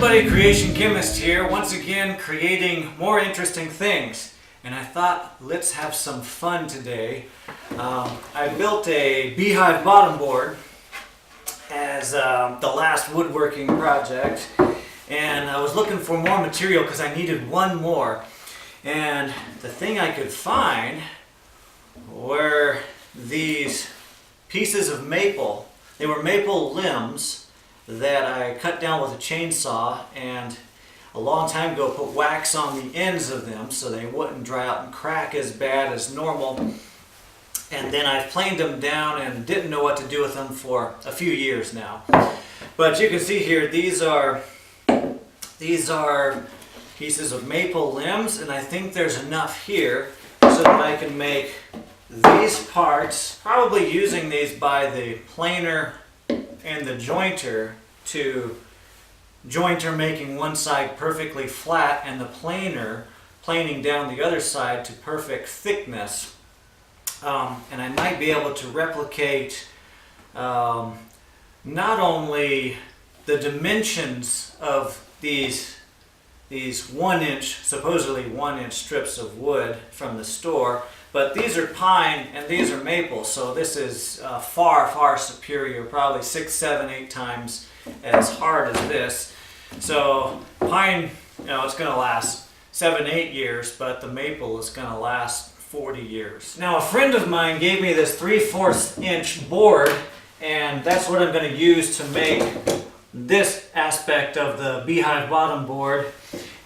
everybody, Creation Chemist here, once again creating more interesting things. And I thought, let's have some fun today. I built a beehive bottom board as the last woodworking project. And I was looking for more material because I needed one more. And the thing I could find were these pieces of maple. They were maple limbs that I cut down with a chainsaw, and a long time ago put wax on the ends of them so they wouldn't dry out and crack as bad as normal. And then I planed them down and didn't know what to do with them for a few years now. But you can see here, these are pieces of maple limbs, and I think there's enough here so that I can make these parts, probably using these by the planer and the jointer to jointer making one side perfectly flat and the planer planing down the other side to perfect thickness. And I might be able to replicate not only the dimensions of these 1 inch, supposedly 1 inch strips of wood from the store, but these are pine and these are maple, so this is far, far superior, probably 6, 7, 8 times as hard as this. So pine, it's going to last 7, 8 years, but the maple is going to last 40 years. Now, a friend of mine gave me this 3/4 inch board, and that's what I'm going to use to make this aspect of the beehive bottom board,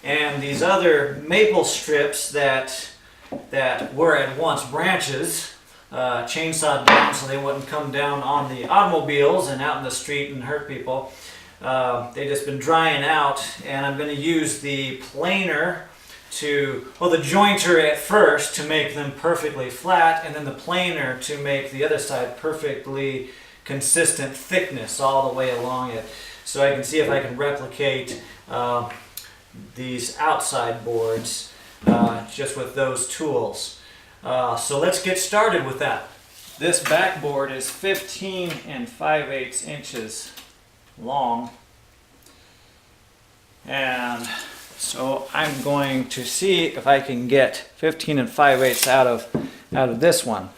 and these other maple strips that were at once branches, chainsawed down so they wouldn't come down on the automobiles and out in the street and hurt people. They've just been drying out, and I'm going to use the planer the jointer at first to make them perfectly flat, and then the planer to make the other side perfectly consistent thickness all the way along it. So I can see if I can replicate these outside boards just with those tools. So let's get started with that. This backboard is 15 5/8 inches long, and so I'm going to see if I can get 15 5/8 out of this one.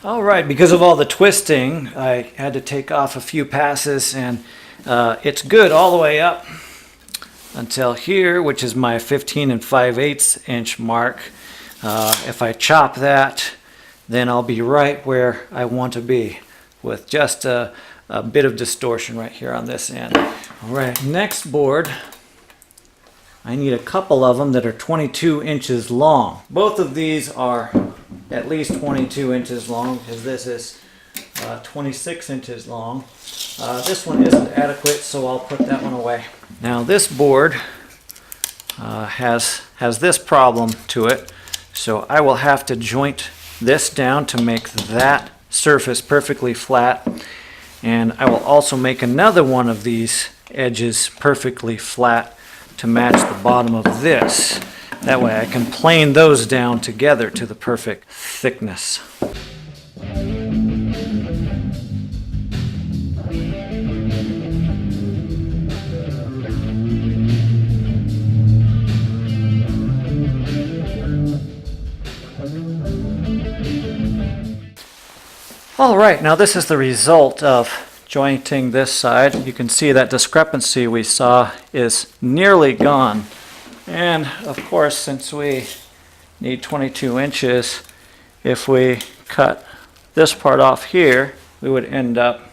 All right, because of all the twisting, I had to take off a few passes, and it's good all the way up until here, which is my 15 5/8 inch mark. If I chop that, then I'll be right where I want to be, with just a bit of distortion right here on this end. All right, next board, I need a couple of them that are 22 inches long. Both of these are at least 22 inches long, because this is 26 inches long. This one isn't adequate, so I'll put that one away. Now this board has this problem to it, so I will have to joint this down to make that surface perfectly flat, and I will also make another one of these edges perfectly flat to match the bottom of this. That way I can plane those down together to the perfect thickness. All right, now this is the result of jointing this side. You can see that discrepancy we saw is nearly gone. And of course, since we need 22 inches, if we cut this part off here, we would end up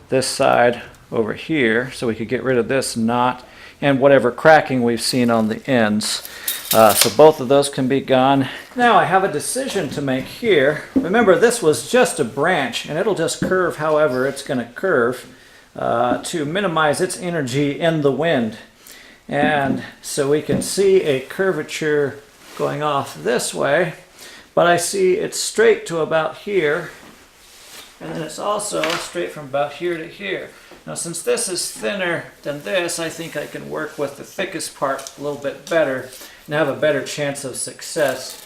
this side over here, so we could get rid of this knot and whatever cracking we've seen on the ends. So both of those can be gone. Now I have a decision to make here. Remember, this was just a branch, and it'll just curve however it's going to curve to minimize its energy in the wind. And so we can see a curvature going off this way, but I see it's straight to about here, and then it's also straight from about here to here. Now, since this is thinner than this, I think I can work with the thickest part a little bit better and have a better chance of success.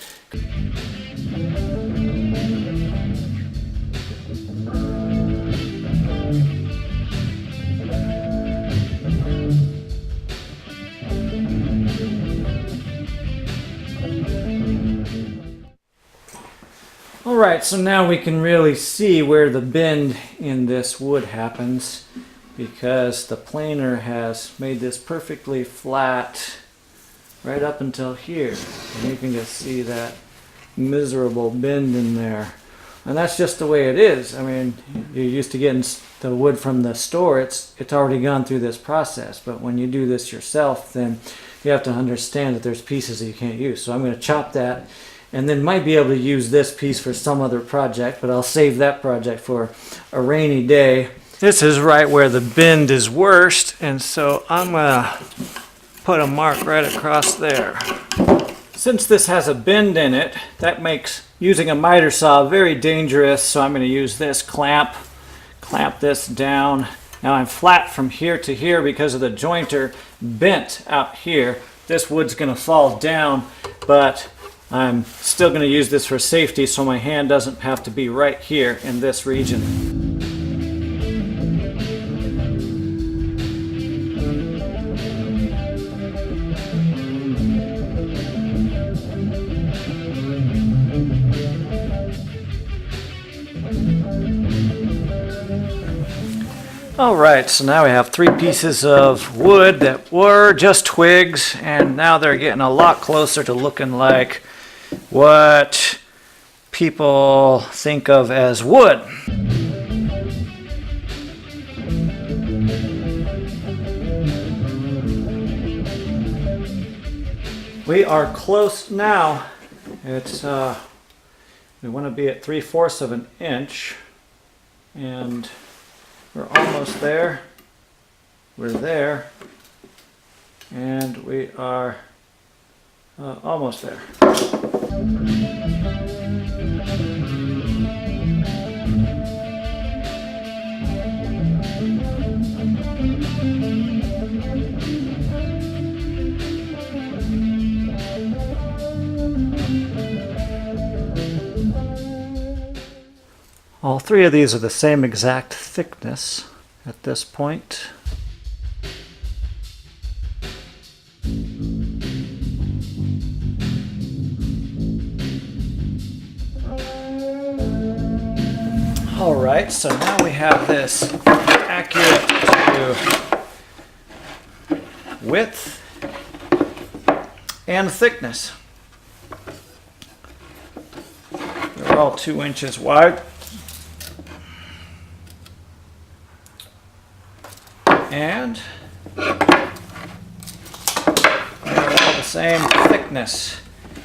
Alright, so now we can really see where the bend in this wood happens, because the planer has made this perfectly flat right up until here. And you can just see that miserable bend in there. And that's just the way it is. I mean, you're used to getting the wood from the store. It's already gone through this process. But when you do this yourself, then you have to understand that there's pieces that you can't use. So I'm going to chop that, and then might be able to use this piece for some other project, but I'll save that project for a rainy day. This is right where the bend is worst, and so I'm going to put a mark right across there. Since this has a bend in it, that makes using a miter saw very dangerous, so I'm going to use this clamp this down. Now I'm flat from here to here because of the jointer bent out here. This wood's going to fall down, but I'm still going to use this for safety so my hand doesn't have to be right here in this region. Alright, so now we have 3 pieces of wood that were just twigs, and now they're getting a lot closer to looking like what people think of as wood. We are close now. It's we want to be at 3/4 of an inch, and we're almost there. We're there, and we are almost there. All 3 of these are the same exact thickness at this point. Alright, so now we have this accurate to width and thickness. They're all 2 inches wide. And they're all the same thickness.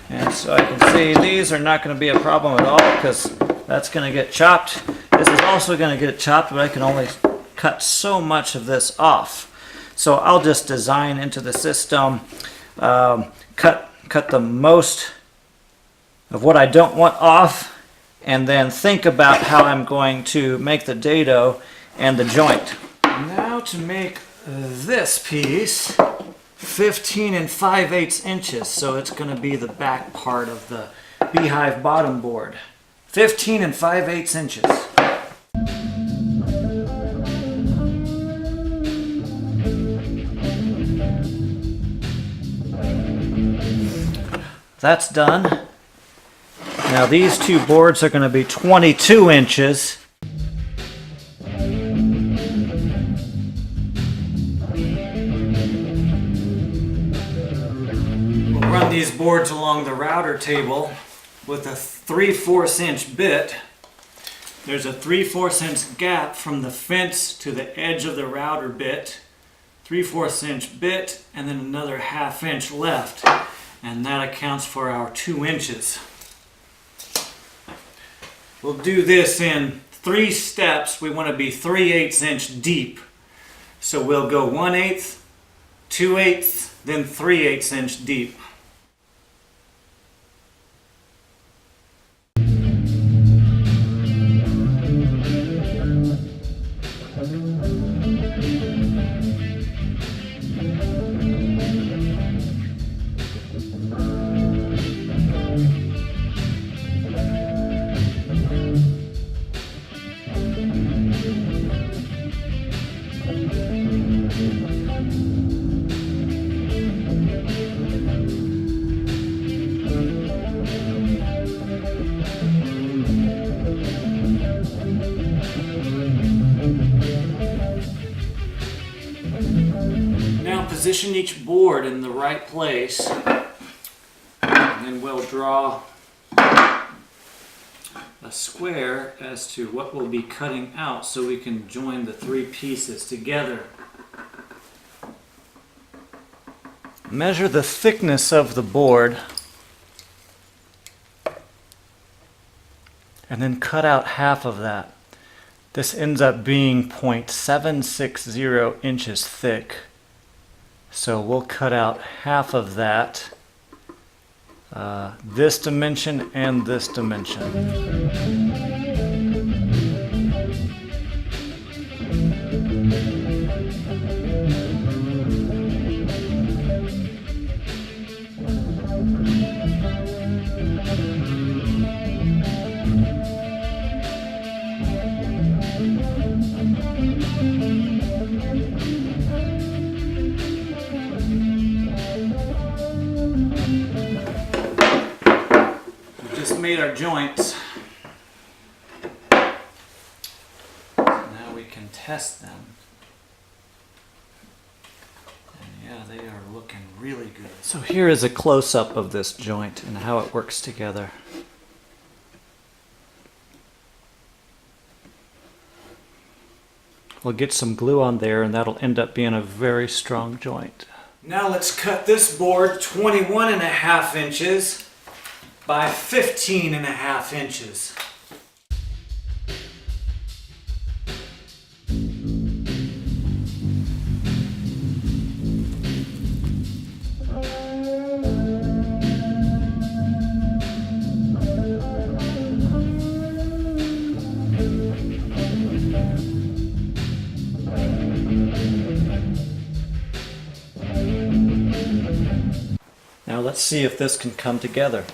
And so I can see these are not going to be a problem at all because that's going to get chopped. This is also going to get chopped, but I can only cut so much of this off. So I'll just design into the system, cut the most of what I don't want off, and then think about how I'm going to make the dado and the joint. Now to make this piece 15 5/8 inches, so it's going to be the back part of the beehive bottom board. 15 5/8 inches. That's done. Now these 2 boards are going to be 22 inches. Run these boards along the router table with a 3/4 inch bit. There's a 3/4 inch gap from the fence to the edge of the router bit, 3/4 inch bit, and then another 1/2 inch left, and that accounts for our 2 inches. We'll do this in 3 steps. We want to be 3/8 inch deep, so we'll go 1/8, 2/8, then 3/8 inch deep. position each board in the right place, and then we'll draw a square as to what we'll be cutting out so we can join the three pieces together. Measure the thickness of the board and then cut out half of that. This ends up being 0.760 inches thick. So we'll cut out half of that, this dimension and this dimension. Made our joints. Now we can test them. And yeah, they are looking really good. So here is a close-up of this joint and how it works together. We'll get some glue on there and that'll end up being a very strong joint. Now let's cut this board 21.5 inches by 15.5 inches. Now let's see if this can come together.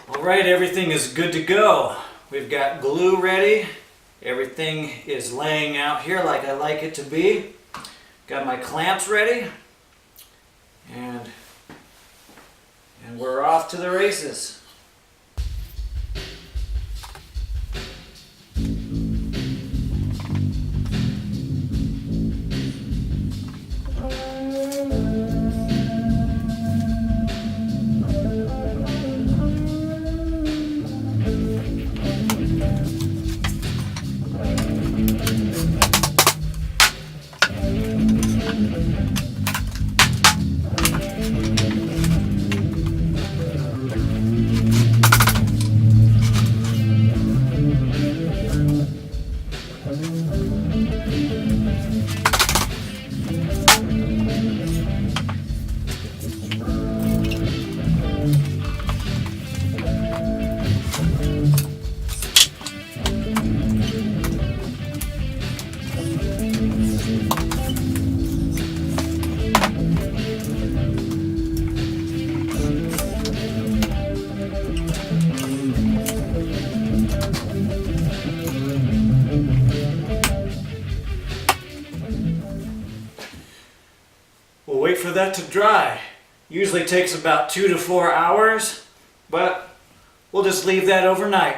Alright, everything is good to go. We've got glue ready. Everything is laying out here like I like it to be. Got my clamps ready. And we're off to the races. We'll wait for that to dry. Usually takes about 2 to 4 hours, but we'll just leave that overnight.